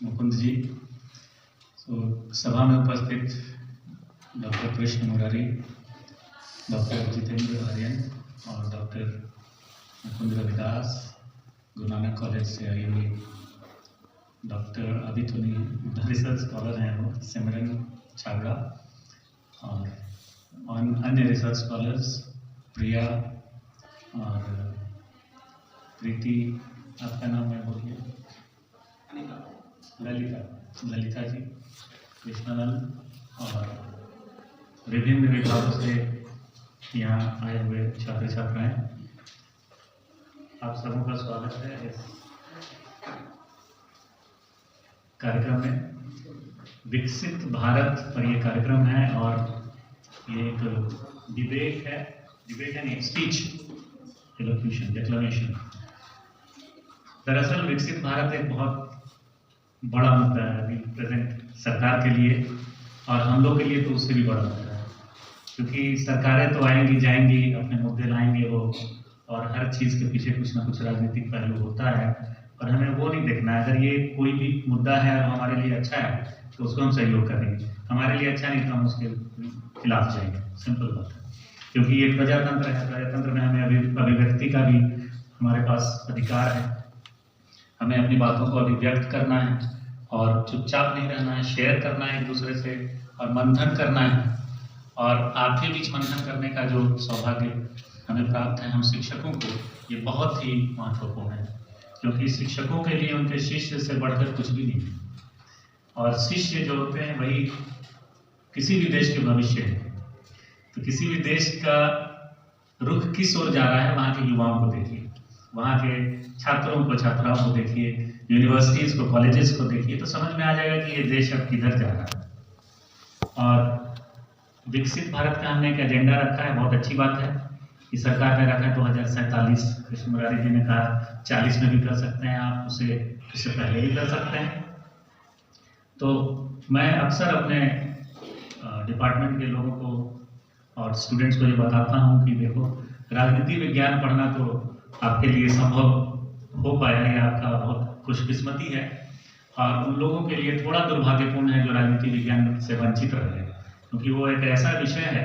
मुकुंद जी, सभा में उपस्थित डॉक्टर कृष्ण मुरारी, डॉक्टर जितेंद्र आर्यन और डॉक्टर मुकुंद रविदास, गुरु नानक कॉलेज से आई हुई डॉक्टर अभी तो नहीं रिसर्च स्कॉलर हैं वो सिमरन छाबड़ा, और अन्य रिसर्च स्कॉलर्स प्रिया और प्रीति, आपका नाम है बोलिए, ललिता जी, कृष्णानंद और विभिन्न विभागों से यहाँ आए हुए छात्र छात्राएं, आप सबों का स्वागत है इस कार्यक्रम में। विकसित भारत पर ये कार्यक्रम है और ये एक डिबेट है, स्पीच एलोक्यूशन डिक्लेमेशन। दरअसल विकसित भारत एक बहुत बड़ा मुद्दा है अभी प्रेजेंट सरकार के लिए, और हम लोग के लिए तो उससे भी बड़ा मुद्दा है, क्योंकि सरकारें तो आएंगी जाएंगी, अपने मुद्दे लाएंगे वो, और हर चीज़ के पीछे कुछ ना कुछ राजनीतिक पहलू होता है, और हमें वो नहीं देखना है। अगर ये कोई भी मुद्दा है और हमारे लिए अच्छा है तो उसको हम सहयोग करेंगे, हमारे लिए अच्छा नहीं तो हम उसके खिलाफ जाएंगे, सिंपल बात है। क्योंकि ये प्रजातंत्र है, प्रजातंत्र में हमें अभिव्यक्ति का भी हमारे पास अधिकार है, हमें अपनी बातों को अभिव्यक्त करना है और चुपचाप नहीं रहना है, शेयर करना है एक दूसरे से और मंथन करना है। और आपके बीच मंथन करने का जो सौभाग्य हमें प्राप्त है हम शिक्षकों को, ये बहुत ही महत्वपूर्ण है, क्योंकि शिक्षकों के लिए उनके शिष्य से बढ़कर कुछ भी नहीं है, और शिष्य जो होते हैं वही किसी भी देश के भविष्य है। तो किसी भी देश का रुख किस ओर जा रहा है, वहाँ के युवाओं को देखिए, वहाँ के छात्रों को छात्राओं को देखिए, यूनिवर्सिटीज़ को कॉलेजेस को देखिए, तो समझ में आ जाएगा कि ये देश अब किधर जा रहा है। और विकसित भारत का हमने एक एजेंडा रखा है, बहुत अच्छी बात है कि सरकार ने रखा है 2047। कृष्ण मुरारी जी ने कहा 40 में भी कर सकते हैं आप, उससे पहले भी कर सकते हैं। तो मैं अक्सर अपने डिपार्टमेंट के लोगों को और स्टूडेंट्स को ये बताता हूँ कि देखो, राजनीति विज्ञान पढ़ना तो आपके लिए संभव हो पाया है, आपका बहुत खुशकिस्मती है, और उन लोगों के लिए थोड़ा दुर्भाग्यपूर्ण है जो राजनीति विज्ञान से वंचित रहे, क्योंकि वो एक ऐसा विषय है,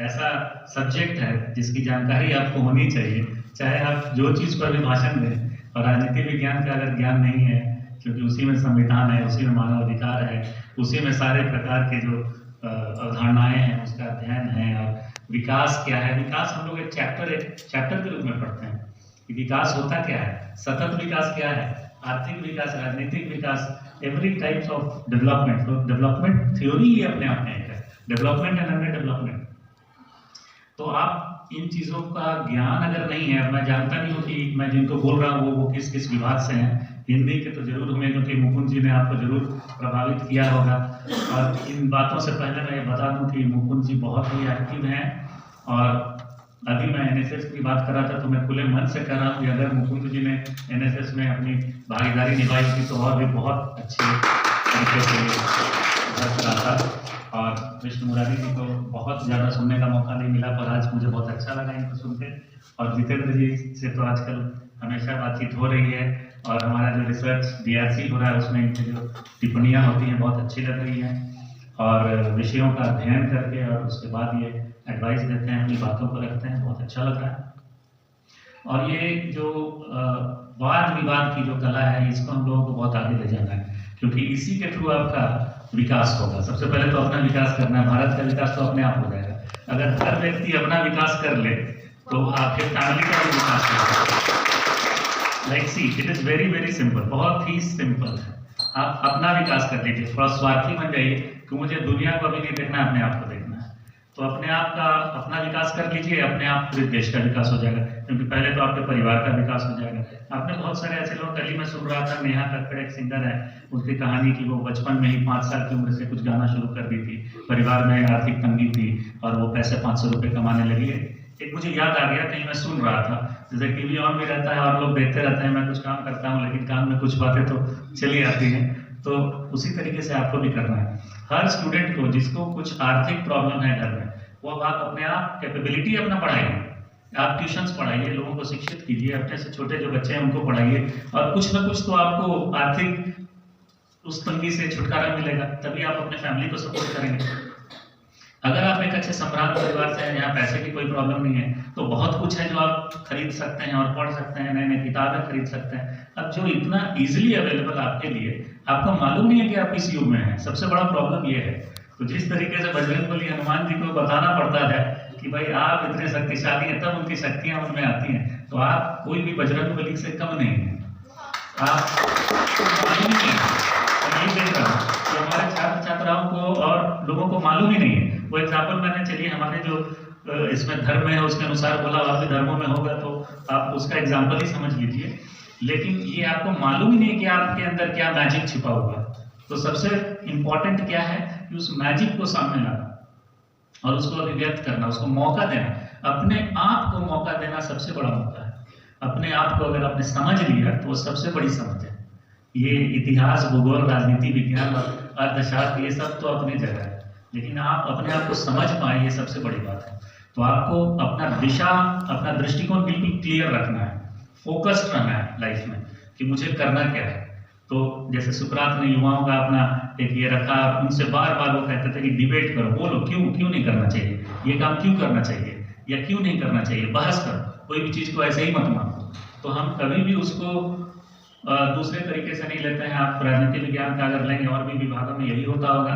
ऐसा सब्जेक्ट है जिसकी जानकारी आपको होनी चाहिए, चाहे आप जो चीज़ पर भी भाषण दें। और राजनीति विज्ञान का अगर ज्ञान नहीं है, क्योंकि उसी में संविधान है, उसी में मानव अधिकार है, उसी में सारे प्रकार के जो अवधारणाएं हैं उसका अध्ययन है, और विकास क्या है, विकास हम लोग एक चैप्टर के रूप में पढ़ते हैं कि विकास होता क्या है, सतत विकास क्या है, आर्थिक विकास, राजनीतिक विकास, एवरी टाइप्स ऑफ डेवलपमेंट। तो डेवलपमेंट थ्योरी ही अपने आप में एक है, डेवलपमेंट एंड अंडर डेवलपमेंट। तो आप इन चीज़ों का ज्ञान अगर नहीं है, मैं जानता नहीं हूँ कि मैं जिनको बोल रहा हूँ वो किस किस विभाग से हैं, हिंदी के तो जरूर होंगे क्योंकि मुकुंद जी ने आपको जरूर प्रभावित किया होगा। और इन बातों से पहले मैं ये बता दूं कि मुकुंद जी बहुत ही एक्टिव हैं, और अभी मैं एनएसएस की बात कर रहा था तो मैं खुले मन से कह रहा हूँ कि अगर मुकुंद जी ने एनएसएस में अपनी भागीदारी निभाई थी तो और भी बहुत अच्छे तरीके से रहा था। और कृष्ण मुरारी जी को बहुत ज़्यादा सुनने का मौका नहीं मिला, पर आज मुझे बहुत अच्छा लगा इनको सुन के। और जितेंद्र जी से तो आजकल हमेशा बातचीत हो रही है, और हमारा जो रिसर्च DRC हो रहा है उसमें इनकी जो टिप्पणियाँ होती हैं बहुत अच्छी लग रही हैं, और विषयों का अध्ययन करके और उसके बाद ये एडवाइस देते हैं, अपनी बातों को रखते हैं, बहुत अच्छा लग रहा है। और ये जो वाद विवाद की जो कला है, इसको हम लोगों को बहुत आगे ले जाना है, क्योंकि इसी के थ्रू आपका विकास होगा। सबसे पहले तो अपना विकास करना है, भारत का विकास तो अपने आप हो जाएगा। अगर हर व्यक्ति अपना विकास कर ले तो आपके फैमिली का भी विकास होगा। Like see, it is very very simple, बहुत ही सिंपल है। आप अपना विकास कर लीजिए, थोड़ा स्वार्थी बन जाइए कि मुझे दुनिया को अभी नहीं देखना है, अपने आप को देखना है। तो अपने आप का अपना विकास कर लीजिए, अपने आप पूरे देश का विकास हो जाएगा, क्योंकि पहले तो आपके परिवार का विकास हो जाएगा। आपने बहुत सारे ऐसे लोग, कल ही मैं सुन रहा था, नेहा कक्कड़ एक सिंगर है, उसकी कहानी की वो बचपन में ही 5 साल की उम्र से कुछ गाना शुरू कर दी थी, परिवार में आर्थिक तंगी थी और वो पैसे 500 रुपये कमाने लगी है। एक मुझे याद आ गया, कहीं मैं सुन रहा था, जैसे टीवी ऑन भी रहता है और लोग देखते रहते हैं, मैं कुछ काम करता हूँ लेकिन काम में कुछ बातें तो चली आती हैं, तो उसी तरीके से आपको भी करना है। हर स्टूडेंट को जिसको कुछ आर्थिक प्रॉब्लम है घर में, वो आप अपने आप कैपेबिलिटी अपना बढ़ाइए, आप ट्यूशंस पढ़ाइए, लोगों को शिक्षित कीजिए, अपने से छोटे जो बच्चे हैं उनको पढ़ाइए, और कुछ ना कुछ तो आपको आर्थिक उस तंगी से छुटकारा मिलेगा, तभी आप अपने फैमिली को सपोर्ट करेंगे। अगर आप एक अच्छे संभ्रांत परिवार से हैं, यहाँ पैसे की कोई प्रॉब्लम नहीं है, तो बहुत कुछ है जो आप खरीद सकते हैं और पढ़ सकते हैं, नए नए किताबें खरीद सकते हैं। अब जो इतना इजीली अवेलेबल आपके लिए, आपको मालूम नहीं है कि आप किस युग में हैं, सबसे बड़ा प्रॉब्लम ये है। तो जिस तरीके से बजरंगबली हनुमान जी को बताना पड़ता है कि भाई आप इतने शक्तिशाली हैं, तब उनकी शक्तियां उनमें आती हैं, तो आप कोई भी बजरंगबली से कम नहीं है। आप मालूम ही नहीं है, मैं यही देख रहा हूँ कि हमारे छात्र छात्राओं को और लोगों को मालूम ही नहीं है। वो एग्जाम्पल मैंने, चलिए हमारे जो इसमें धर्म है उसके अनुसार बोला, और भी धर्मों में होगा तो आप उसका एग्जाम्पल ही समझ लीजिए, लेकिन ये आपको मालूम ही नहीं कि आपके अंदर क्या मैजिक छिपा हुआ है। तो सबसे इम्पोर्टेंट क्या है कि उस मैजिक को सामने लाना और उसको अभिव्यक्त करना, उसको मौका देना, अपने आप को मौका देना सबसे बड़ा मौका है। अपने आप को अगर आपने समझ लिया तो वो सबसे बड़ी समझ है। ये इतिहास, भूगोल, राजनीति विज्ञान और अर्थशास्त्र ये सब तो अपनी जगह है, लेकिन आप अपने आप को समझ पाए, ये सबसे बड़ी बात है। तो आपको अपना दिशा, अपना दृष्टिकोण बिल्कुल क्लियर रखना है, फोकस्ड रहना है लाइफ में कि मुझे करना क्या है। तो जैसे सुकरात ने युवाओं का अपना एक ये रखा, उनसे बार बार वो कहते थे कि डिबेट करो, बोलो क्यों नहीं करना चाहिए, ये काम क्यों करना चाहिए या क्यों नहीं करना चाहिए, बहस करो, कोई भी चीज़ को ऐसे ही मत मानो। तो हम कभी भी उसको दूसरे तरीके से नहीं लेते हैं। आप राजनीति विज्ञान का अगर लेंगे, और भी विभागों में यही होता होगा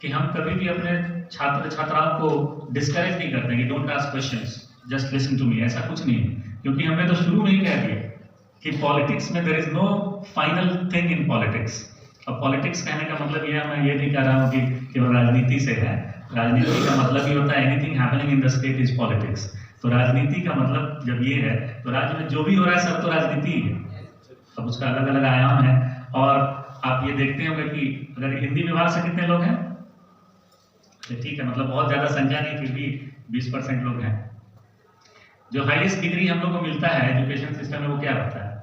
कि हम कभी भी अपने छात्र छात्राओं को डिस्करेज नहीं करते कि don't ask questions, just listen to me, ऐसा कुछ नहीं है। क्योंकि हमने तो शुरू में ही कह दिया कि पॉलिटिक्स में there is no final thing in politics. अब पॉलिटिक्स कहने का मतलब यह, मैं ये नहीं कह रहा हूँ कि केवल राजनीति से है। राजनीति का मतलब ये होता है anything happening in the state is politics. तो राजनीति का मतलब जब ये है, तो राज्य में जो भी हो रहा है सब तो राजनीति ही है। अब उसका अलग अलग आयाम है। और आप ये देखते होंगे कि अगर हिंदी विभाग से कितने लोग हैं, ठीक है, मतलब बहुत ज्यादा संख्या नहीं, फिर भी 20% लोग हैं। जो हाईएस्ट डिग्री हम लोग को मिलता है एजुकेशन सिस्टम में, वो क्या होता है?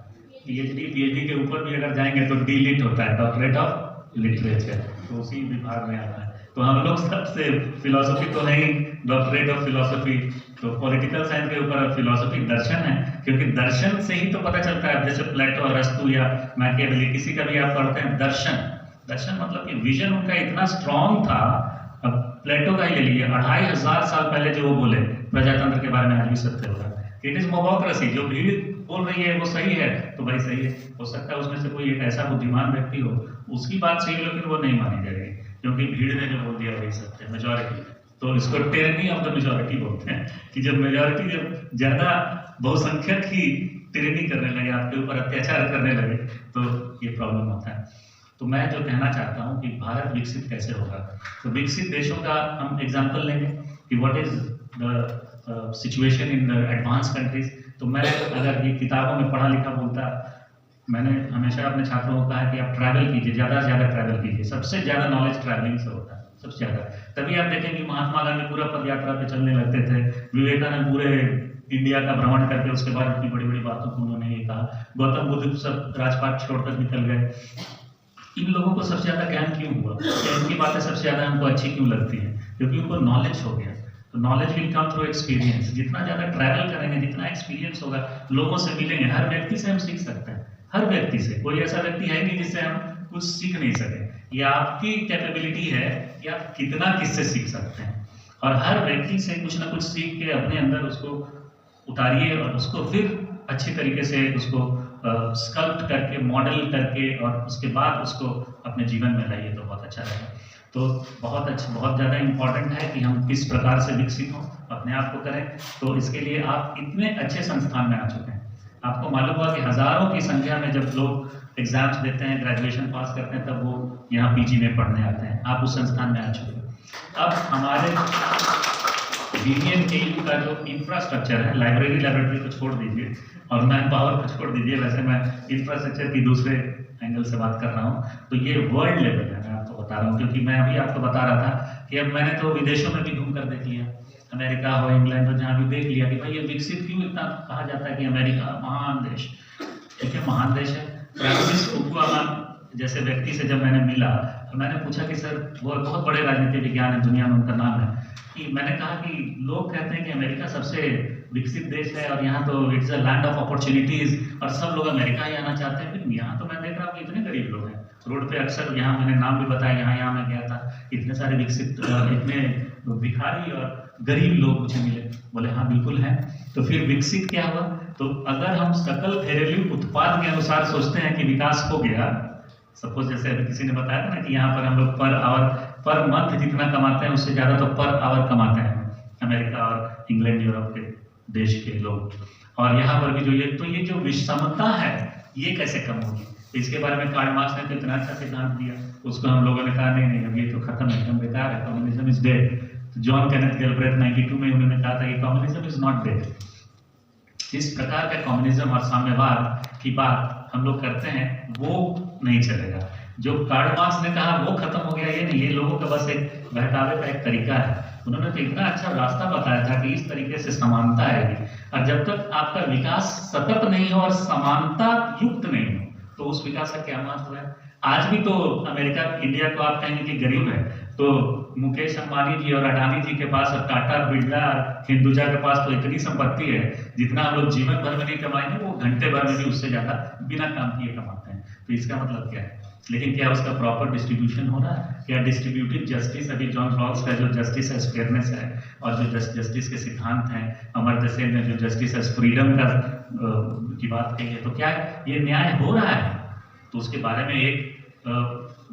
पीएचडी के ऊपर भी अगर जाएंगे तो डीलिट होता है, डॉक्टरेट ऑफ लिटरेचर, तो उसी विभाग में आता है। तो हम लोग सबसे फिलोसफी तो नहीं, डॉक्टरेट ऑफ फिलोसफी, तो पॉलिटिकल साइंस के ऊपर फिलोसफी दर्शन है, क्योंकि दर्शन से ही तो पता चलता है। जैसे प्लेटो, अरस्तु या मैकियावेली, किसी का भी आप पढ़ते हैं दर्शन मतलब कि विजन उनका इतना स्ट्रॉन्ग था। अब प्लेटो का ही ले लीजिए, 2500 साल पहले जो वो बोले प्रजातंत्र के बारे में, आज भी सत्य होगा। इट इज मोबोक्रेसी, जो भीड़ बोल रही है वो सही है तो भाई सही है। हो सकता है उसमें से कोई एक ऐसा बुद्धिमान व्यक्ति हो, उसकी बात सही हो, लेकिन वो नहीं मानी जाएगी, क्योंकि भीड़ ने जो बोल दिया वही सत्य है, मेजॉरिटी। तो इसको टिरनी ऑफ द मेजॉरिटी बोलते हैं कि जब मेजॉरिटी, जब ज्यादा बहुसंख्यक ही टिरनी करने लगे, आपके ऊपर अत्याचार करने लगे, तो ये प्रॉब्लम होता है। तो मैं जो कहना चाहता हूँ कि भारत विकसित कैसे होगा, तो विकसित देशों का हम एग्जाम्पल लेंगे कि what is the situation in the advance countries. तो मैं अगर ये किताबों में पढ़ा लिखा बोलता, मैंने हमेशा अपने छात्रों को कहा कि आप ट्रैवल कीजिए, ज़्यादा से ज़्यादा ट्रैवल कीजिए। सबसे ज़्यादा नॉलेज ट्रैवलिंग से होता है, सबसे ज़्यादा। तभी आप देखें कि महात्मा गांधी पूरा पद यात्रा पे चलने लगते थे, विवेकानंद पूरे इंडिया का भ्रमण करके उसके बाद इतनी बड़ी बड़ी बातों को उन्होंने ये कहा, गौतम बुद्ध सब राजपाट छोड़कर निकल गए। इन लोगों को सबसे ज़्यादा ज्ञान क्यों हुआ, इनकी बातें सबसे ज़्यादा हमको अच्छी क्यों लगती हैं? क्योंकि उनको नॉलेज हो गया। तो knowledge will come through experience. जितना ज़्यादा ट्रैवल करेंगे, जितना एक्सपीरियंस होगा, लोगों से मिलेंगे, हर व्यक्ति से हम सीख सकते हैं। हर व्यक्ति से, कोई ऐसा व्यक्ति है नहीं जिससे हम कुछ सीख नहीं सके। ये आपकी कैपेबिलिटी है कि आप कितना किससे सीख सकते हैं, और हर व्यक्ति से कुछ ना कुछ सीख के अपने अंदर उसको उतारिए और उसको फिर अच्छी तरीके से उसको स्कल्प्ट करके, मॉडल करके, और उसके बाद उसको अपने जीवन में लाइए तो बहुत अच्छा रहेगा। तो बहुत अच्छा, बहुत ज़्यादा इम्पॉर्टेंट है कि हम किस प्रकार से विकसित हों, अपने आप को करें। तो इसके लिए आप इतने अच्छे संस्थान में आ चुके हैं, आपको मालूम हुआ कि हज़ारों की संख्या में जब लोग एग्जाम्स देते हैं, ग्रेजुएशन पास करते हैं, तब वो यहाँ पीजी में पढ़ने आते हैं। आप उस संस्थान में आ चुके हैं। अब हमारे BVM-KU का जो इंफ्रास्ट्रक्चर है, लाइब्रेरी को छोड़ दीजिए और मैन पावर को छोड़ दीजिए, वैसे मैं इंफ्रास्ट्रक्चर की दूसरे एंगल से बात कर रहा हूँ, तो ये वर्ल्ड लेवल है। मैं आपको बता रहा हूँ क्योंकि मैं अभी आपको बता रहा था कि अब मैंने तो विदेशों में भी घूम कर देख लिया, अमेरिका हो, इंग्लैंड हो, जहाँ भी देख लिया कि भाई ये विकसित क्यों इतना कहा जाता है कि अमेरिका महान देश। देखिए महान देश है। फ्रांसिस फुकुयामा जैसे व्यक्ति से जब मैंने मिला, तो मैंने पूछा कि सर, वो बहुत बड़े राजनीतिक विज्ञान है, दुनिया में उनका नाम है, कि मैंने कहा कि लोग कहते हैं कि अमेरिका सबसे विकसित देश है और यहाँ तो it's a land of opportunities और सब लोग अमेरिका ही आना चाहते हैं। फिर यहाँ तो मैं देख रहा हूँ कि इतने गरीब लोग हैं रोड पे अक्सर, यहाँ मैंने नाम भी बताया, यहाँ मैं गया था, इतने सारे विकसित इतने भिखारी और गरीब लोग मुझे मिले। बोले हाँ बिल्कुल है। तो फिर विकसित क्या हुआ? तो अगर हम सकल घरेलू उत्पाद के अनुसार सोचते हैं कि विकास हो गया, सपोज जैसे अभी किसी ने बताया था ना कि यहाँ पर हम लोग पर आवर पर मंथ जितना कमाते हैं उससे ज्यादा तो पर आवर कमाते हैं अमेरिका और इंग्लैंड यूरोप के देश के लोग। और यहाँ पर भी जो ये जो विषमता है ये कैसे कम होगी? इसके बारे में कार्ल मार्क्स ने तो इतना अच्छा सिद्धांत दिया, उसको हम लोगों ने कहा नहीं अब ये तो खत्म है, एकदम बेकार है, communism is dead. John Kenneth Galbraith 92 में उन्होंने कहा था कि कम्युनिज्म इज नॉट डेड। इस प्रकार का कम्युनिज्म और साम्यवाद की बात हम लोग करते हैं वो नहीं चलेगा। जो कार्ल मार्क्स ने कहा वो खत्म हो गया ये नहीं, ये लोगों का बस एक बहकावे का एक तरीका है। उन्होंने तो इतना अच्छा रास्ता बताया था कि इस तरीके से समानता आएगी, और जब तक आपका विकास सतत नहीं हो और समानता युक्त नहीं हो तो उस विकास का क्या महत्व है? आज भी तो अमेरिका इंडिया को आप कहेंगे कि गरीब है, तो मुकेश अंबानी जी और अडानी जी के पास और टाटा बिरला हिंदुजा के पास तो इतनी संपत्ति है जितना हम लोग जीवन भर में नहीं कमाएंगे, वो घंटे भर में भी उससे ज्यादा बिना काम किए कमाते हैं। तो इसका मतलब क्या है? लेकिन क्या उसका प्रॉपर डिस्ट्रीब्यूशन हो रहा है? क्या डिस्ट्रीब्यूटिव जस्टिस, अभी जॉन रॉल्स का जो जस्टिस है फेयरनेस है और जो जस्टिस के सिद्धांत हैं, अमर्त्य सेन ने जो जस्टिस है फ्रीडम का की बात कही है, तो क्या ये न्याय हो रहा है? तो उसके बारे में एक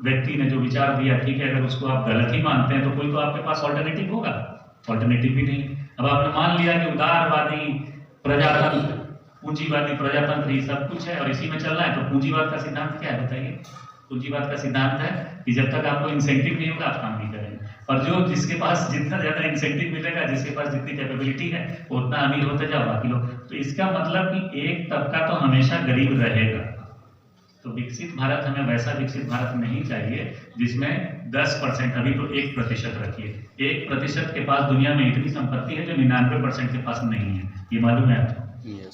व्यक्ति ने जो विचार दिया, ठीक है अगर उसको आप गलत ही मानते हैं तो कोई तो आपके पास ऑल्टरनेटिव होगा, ऑल्टरनेटिव भी नहीं। अब आपने मान लिया कि उदारवादी प्रजातंत्र, पूंजीवादी प्रजातंत्र ये सब कुछ है और इसी में चल रहा है, तो पूंजीवाद का सिद्धांत क्या है बताइए? पूंजीवाद का सिद्धांत है कि जब तक आपको इंसेंटिव नहीं होगा आप काम नहीं करेंगे, और जो जिसके पास जितना ज्यादा इंसेंटिव मिलेगा, जिसके पास जितनी कैपेबिलिटी है उतना अमीर होते जाओ बाकी लोग। तो इसका मतलब कि एक तबका तो हमेशा गरीब रहेगा। तो विकसित भारत, हमें वैसा विकसित भारत नहीं चाहिए जिसमें 10%, अभी तो 1% रखिए, 1% के पास दुनिया में इतनी संपत्ति है जो 99% के पास नहीं है, ये मालूम है आपको?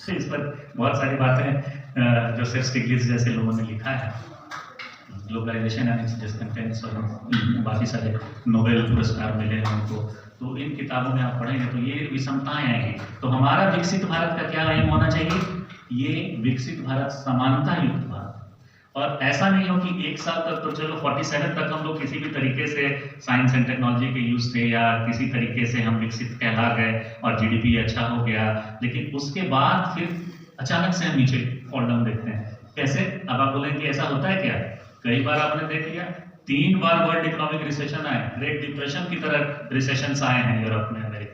तो इस पर बहुत सारी बातें जोसेफ स्टिग्लिट्ज़ जैसे लोगों ने लिखा है, ग्लोबलाइजेशन एंड इट्स डिसकंटेंट्स, और बाकी सारे नोबेल पुरस्कार मिले हैं उनको। तो इन किताबों में आप पढ़ेंगे तो ये विषमताएं आएंगी। तो हमारा विकसित भारत का क्या एम होना चाहिए? ये विकसित भारत समानता युक्त भारत, और ऐसा नहीं हो कि एक साल तक तो चलो 47 तक हम लोग किसी भी तरीके से साइंस एंड टेक्नोलॉजी के यूज से या किसी तरीके से हम विकसित कहला गए और जीडीपी अच्छा हो गया, लेकिन उसके बाद फिर अचानक से हम नीचे फॉल डाउन देखते हैं। कैसे? अब आप बोलेंगे ऐसा होता है क्या? कई बार आपने देख लिया 3 बार वर्ल्ड इकोनॉमिक रिसेशन आए, ग्रेट डिप्रेशन की तरह रिसेशंस आए हैं यूरोप में, अमेरिका